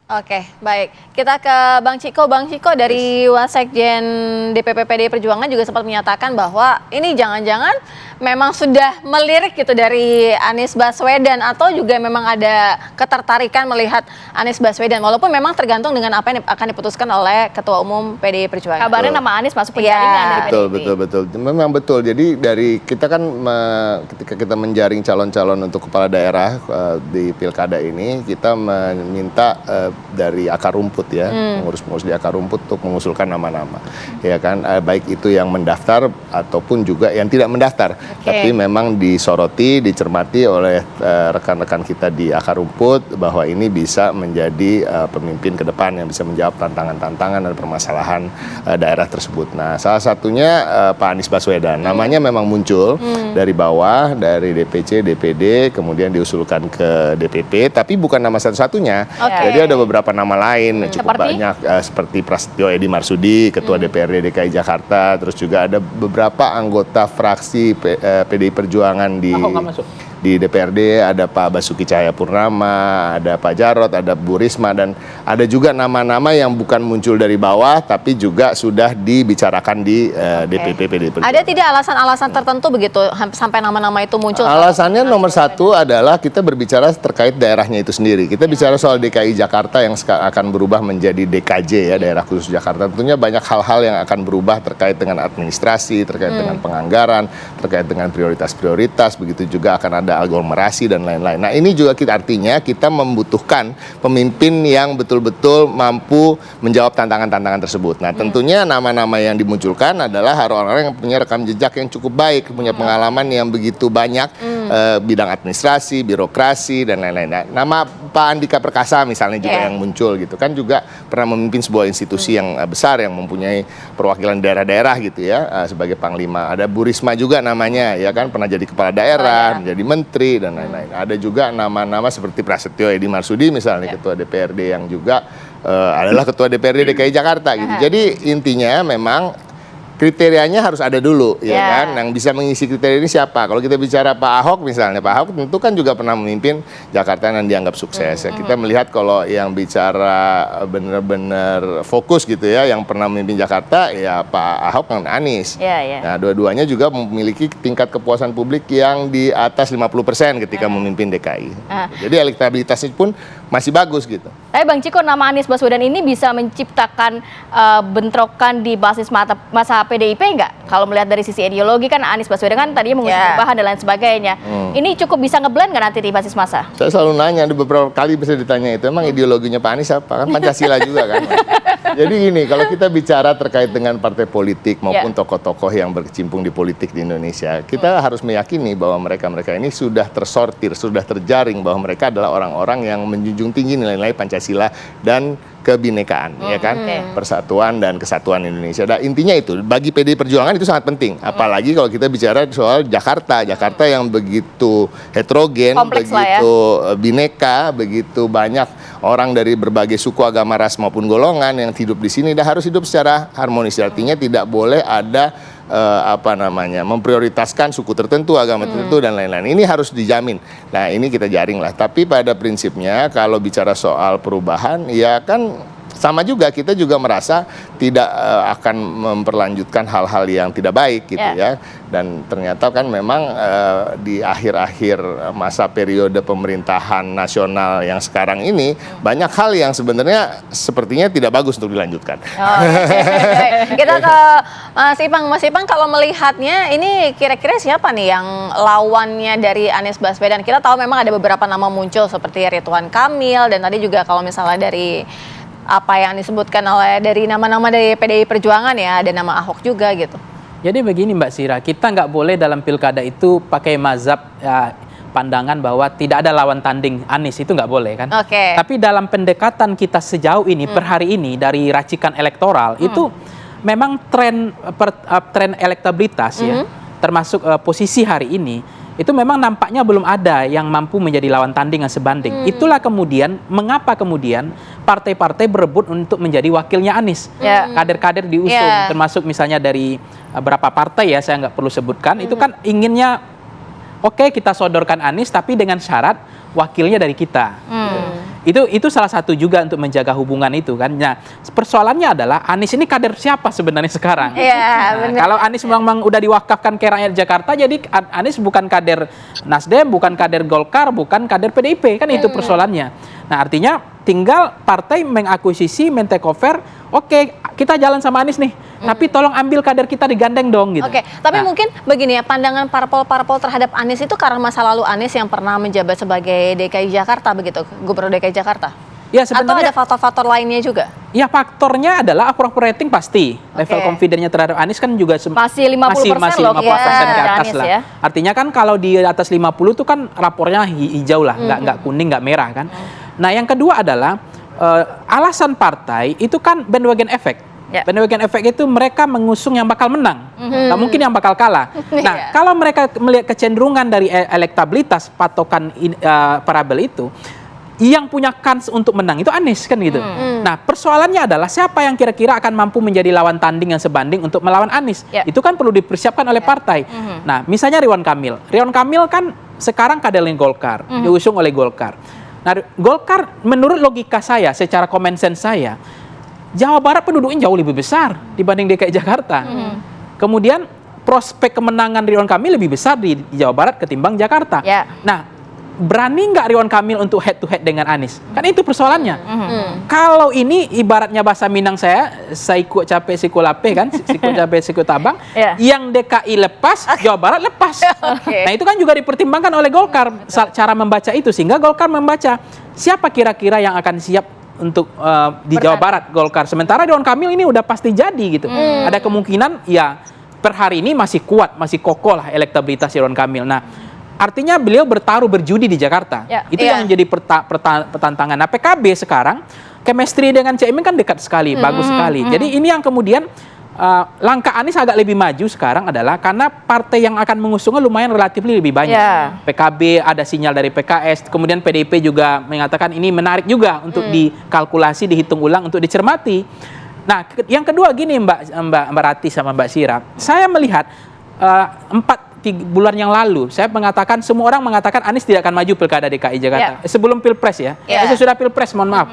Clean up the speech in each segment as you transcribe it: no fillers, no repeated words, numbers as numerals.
Oke, baik. Kita ke Bang Ciko. Bang Ciko dari Wasekjen DPP PDI Perjuangan juga sempat menyatakan bahwa ini jangan-jangan memang sudah melirik gitu dari Anies Baswedan atau juga memang ada ketertarikan melihat Anies Baswedan walaupun memang tergantung dengan apa yang akan diputuskan oleh Ketua Umum PDI Perjuangan. Kabarnya nama Anies masuk penjaringan dari PDI. Betul. Memang betul. Jadi dari kita kan ketika kita menjaring calon-calon untuk kepala daerah di pilkada ini, kita meminta dari akar rumput ya, mengurus di akar rumput untuk mengusulkan nama-nama, ya kan, baik itu yang mendaftar ataupun juga yang tidak mendaftar, tapi memang disoroti, dicermati oleh rekan-rekan kita di akar rumput bahwa ini bisa menjadi pemimpin ke depan yang bisa menjawab tantangan-tantangan dan permasalahan daerah tersebut. Nah, salah satunya Pak Anies Baswedan, namanya memang muncul dari bawah, dari DPC, DPD, kemudian diusulkan ke DPP, tapi bukan nama satu-satunya. Jadi ada beberapa nama lain cukup banyak seperti Prasetyo Edy Marsudi, Ketua DPRD DKI Jakarta, terus juga ada beberapa anggota fraksi PDI Perjuangan di DPRD, ada Pak Basuki Cahayapurnama, ada Pak Jarod, ada Bu Risma, dan ada juga nama-nama yang bukan muncul dari bawah tapi juga sudah dibicarakan di DPP PDI Perjuangan. Ada tidak alasan-alasan tertentu begitu sampai nama-nama itu muncul? Alasannya nomor satu adalah kita berbicara terkait daerahnya itu sendiri. Kita bicara soal DKI Jakarta yang akan berubah menjadi DKJ ya, daerah khusus Jakarta. Tentunya banyak hal-hal yang akan berubah terkait dengan administrasi, terkait dengan penganggaran, terkait dengan prioritas-prioritas, begitu juga akan ada aglomerasi dan lain-lain. Nah, ini juga artinya kita membutuhkan pemimpin yang betul-betul mampu menjawab tantangan-tantangan tersebut. Nah, tentunya nama-nama yang dimunculkan adalah orang-orang yang punya rekam jejak yang cukup baik, punya pengalaman yang begitu banyak, bidang administrasi, birokrasi, dan lain-lain. Nah, nama Pak Andika Perkasa misalnya juga yang muncul gitu kan, juga pernah memimpin sebuah institusi yang besar yang mempunyai perwakilan daerah-daerah gitu ya, sebagai panglima. Ada Bu Risma juga namanya, ya kan, pernah jadi kepala daerah, menjadi menteri dan lain-lain. Ada juga nama-nama seperti Prasetyo Edy Marsudi misalnya, Ketua DPRD yang juga adalah Ketua DPRD DKI Jakarta gitu. Jadi intinya memang kriterianya harus ada dulu, ya kan? Yang bisa mengisi kriteria ini siapa? Kalau kita bicara Pak Ahok misalnya, Pak Ahok tentu kan juga pernah memimpin Jakarta dan dianggap sukses. Ya. Kita melihat kalau yang bicara benar-benar fokus gitu ya, yang pernah memimpin Jakarta ya Pak Ahok dan Anies. Nah, dua-duanya juga memiliki tingkat kepuasan publik yang di atas 50% ketika memimpin DKI. Jadi elektabilitasnya pun masih bagus gitu. Tapi Bang Ciko, nama Anies Baswedan ini bisa menciptakan bentrokan di basis masa PDIP nggak? Kalau melihat dari sisi ideologi kan Anies Baswedan kan tadinya mengusung perubahan dan lain sebagainya. Ini cukup bisa ngeblend nggak nanti di basis masa? Saya selalu nanya, ada beberapa kali bisa ditanya itu, emang ideologinya Pak Anies apa? Kan Pancasila juga kan. Jadi gini, kalau kita bicara terkait dengan partai politik maupun tokoh-tokoh yang berkecimpung di politik di Indonesia, kita harus meyakini bahwa mereka-mereka ini sudah tersortir, sudah terjaring bahwa mereka adalah orang-orang yang menjunjung tinggi nilai-nilai Pancasila dan kebinekaan, ya kan, persatuan dan kesatuan Indonesia. Nah, intinya itu bagi PDI Perjuangan itu sangat penting. Apalagi kalau kita bicara soal Jakarta yang begitu heterogen, begitu bineka, begitu banyak orang dari berbagai suku, agama, ras maupun golongan yang hidup di sini. Dan harus hidup secara harmonis. Artinya tidak boleh ada memprioritaskan suku tertentu, agama tertentu dan lain-lain. Ini harus dijamin. Nah, ini kita jaring lah. Tapi pada prinsipnya kalau bicara soal perubahan, ya kan sama juga, kita juga merasa tidak akan memperlanjutkan hal-hal yang tidak baik gitu ya. Dan ternyata kan memang di akhir-akhir masa periode pemerintahan nasional yang sekarang ini banyak hal yang sebenarnya sepertinya tidak bagus untuk dilanjutkan. Kita ke Mas Ipang. Mas Ipang, kalau melihatnya ini kira-kira siapa nih yang lawannya dari Anies Baswedan? Kita tahu memang ada beberapa nama muncul seperti Ridwan Kamil, dan tadi juga kalau misalnya dari apa yang disebutkan oleh dari nama-nama dari PDI Perjuangan ya, ada nama Ahok juga gitu. Jadi begini Mbak Sira, kita nggak boleh dalam pilkada itu pakai mazhab pandangan bahwa tidak ada lawan tanding Anies, itu nggak boleh kan. Tapi dalam pendekatan kita sejauh ini, per hari ini dari racikan elektoral, itu memang tren elektabilitas ya, termasuk posisi hari ini, itu memang nampaknya belum ada yang mampu menjadi lawan tanding yang sebanding. Itulah kemudian mengapa kemudian partai-partai berebut untuk menjadi wakilnya Anies. Kader-kader diusung, termasuk misalnya dari beberapa partai ya, saya nggak perlu sebutkan, itu kan inginnya oke, kita sodorkan Anies tapi dengan syarat wakilnya dari kita. Itu salah satu juga untuk menjaga hubungan itu kan. Nah, persoalannya adalah Anies ini kader siapa sebenarnya sekarang? Kalau Anies memang udah diwakafkan ke rakyat Jakarta, jadi Anies bukan kader Nasdem, bukan kader Golkar, bukan kader PDIP, kan itu persoalannya. Nah, artinya tinggal partai mengakuisisi, men-takeover, oke, kita jalan sama Anies nih, tapi tolong ambil kader kita digandeng dong gitu. Tapi mungkin begini ya, pandangan parpol-parpol terhadap Anies itu karena masa lalu Anies yang pernah menjabat sebagai DKI Jakarta begitu, Gubernur DKI Jakarta. Ya, sebenarnya, atau ada faktor-faktor lainnya juga? Ya, faktornya adalah approval rating pasti. Level confidence-nya terhadap Anies kan juga masih 50% masih loh 50% ke atas Anies, lah. ya. Artinya kan kalau di atas 50 itu kan rapornya hijau lah, nggak kuning, nggak merah kan. Nah, yang kedua adalah alasan partai itu kan bandwagon effect. Bandwagon effect itu mereka mengusung yang bakal menang, nggak mungkin yang bakal kalah. Nah, kalau mereka melihat kecenderungan dari elektabilitas patokan parabel itu, yang punya kans untuk menang itu Anies kan gitu. Nah, persoalannya adalah siapa yang kira-kira akan mampu menjadi lawan tanding yang sebanding untuk melawan Anies. Itu kan perlu dipersiapkan oleh partai. Nah, misalnya Ridwan Kamil. Ridwan Kamil kan sekarang kadernya Golkar, diusung oleh Golkar. Nah, Golkar menurut logika saya, secara common sense saya, Jawa Barat penduduknya jauh lebih besar dibanding DKI Jakarta. Kemudian prospek kemenangan Ridwan Kamil lebih besar di Jawa Barat ketimbang Jakarta. Nah, berani nggak Ridwan Kamil untuk head to head dengan Anies? Kan itu persoalannya. Kalau ini ibaratnya bahasa Minang saya ikut capek siku lape kan, ikut capek siku tabang. Yang DKI lepas, Jawa Barat lepas. Nah, itu kan juga dipertimbangkan oleh Golkar cara membaca itu, sehingga Golkar membaca siapa kira-kira yang akan siap untuk di Jawa Barat Golkar. Sementara Ridwan Kamil ini udah pasti jadi gitu. Ada kemungkinan ya per hari ini masih kuat, masih kokoh lah elektabilitas Ridwan Kamil. Nah, artinya beliau bertaruh berjudi di Jakarta. Itu yang menjadi pertantangan. Nah, PKB sekarang chemistry dengan Caimin kan dekat sekali, bagus sekali. Jadi ini yang kemudian langkah Anies agak lebih maju sekarang adalah karena partai yang akan mengusungnya lumayan relatif lebih banyak. PKB ada sinyal dari PKS, kemudian PDIP juga mengatakan ini menarik juga untuk dikalkulasi, dihitung ulang, untuk dicermati. Nah, yang kedua gini Mbak Rati sama Mbak Sira, saya melihat 3 bulan yang lalu saya mengatakan, semua orang mengatakan Anies tidak akan maju pilkada DKI Jakarta sebelum pilpres ya. Sesudah pilpres, mohon maaf.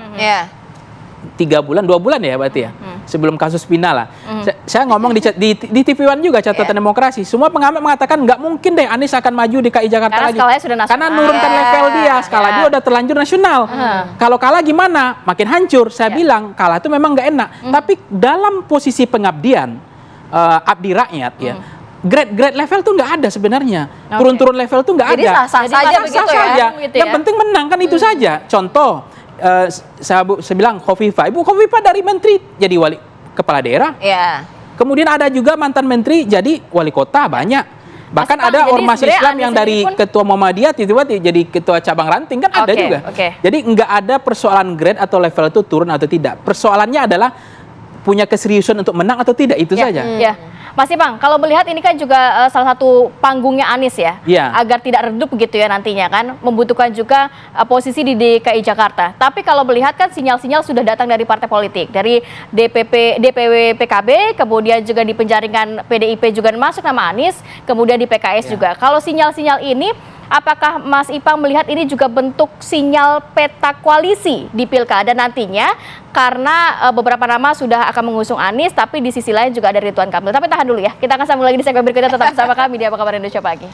2 bulan ya berarti ya, sebelum kasus final lah. Saya ngomong di TV One juga, catatan demokrasi, semua pengamat mengatakan nggak mungkin deh Anies akan maju DKI Jakarta karena lagi. Skalanya sudah nasional. Karena nurunkan level dia, skala dia udah terlanjur nasional. Kalau kalah gimana? Makin hancur. Saya bilang kalah itu memang nggak enak. Tapi dalam posisi pengabdian, abdi rakyat ya, grade level tuh nggak ada sebenarnya. Turun-turun level tuh nggak ada. Jadi sah-sah saja begitu ya. Yang penting menang kan, itu saja. Contoh, saya bilang Ibu Khofifah dari menteri jadi wali kepala daerah. Kemudian ada juga mantan menteri jadi wali kota banyak. Bahkan ada ormas Islam yang dari ketua Muhammadiyah tiba-tiba jadi ketua cabang ranting kan ada juga. Jadi nggak ada persoalan grade atau level itu turun atau tidak. Persoalannya adalah punya keseriusan untuk menang atau tidak, itu saja. Mas Ipang, kalau melihat ini kan juga salah satu panggungnya Anies ya, agar tidak redup gitu ya nantinya kan, membutuhkan juga posisi di DKI Jakarta. Tapi kalau melihat kan sinyal-sinyal sudah datang dari partai politik, dari DPW PKB, kemudian juga di penjaringan PDIP juga masuk nama Anies, kemudian di PKS juga. Kalau sinyal-sinyal ini, apakah Mas Ipang melihat ini juga bentuk sinyal peta koalisi di pilkada nantinya? Karena beberapa nama sudah akan mengusung Anies, tapi di sisi lain juga ada Ridwan Kamil. Tapi tahan dulu ya, kita akan sambung lagi di segmen berikutnya. Tetap bersama kami di Apa Kabar Indonesia Pagi.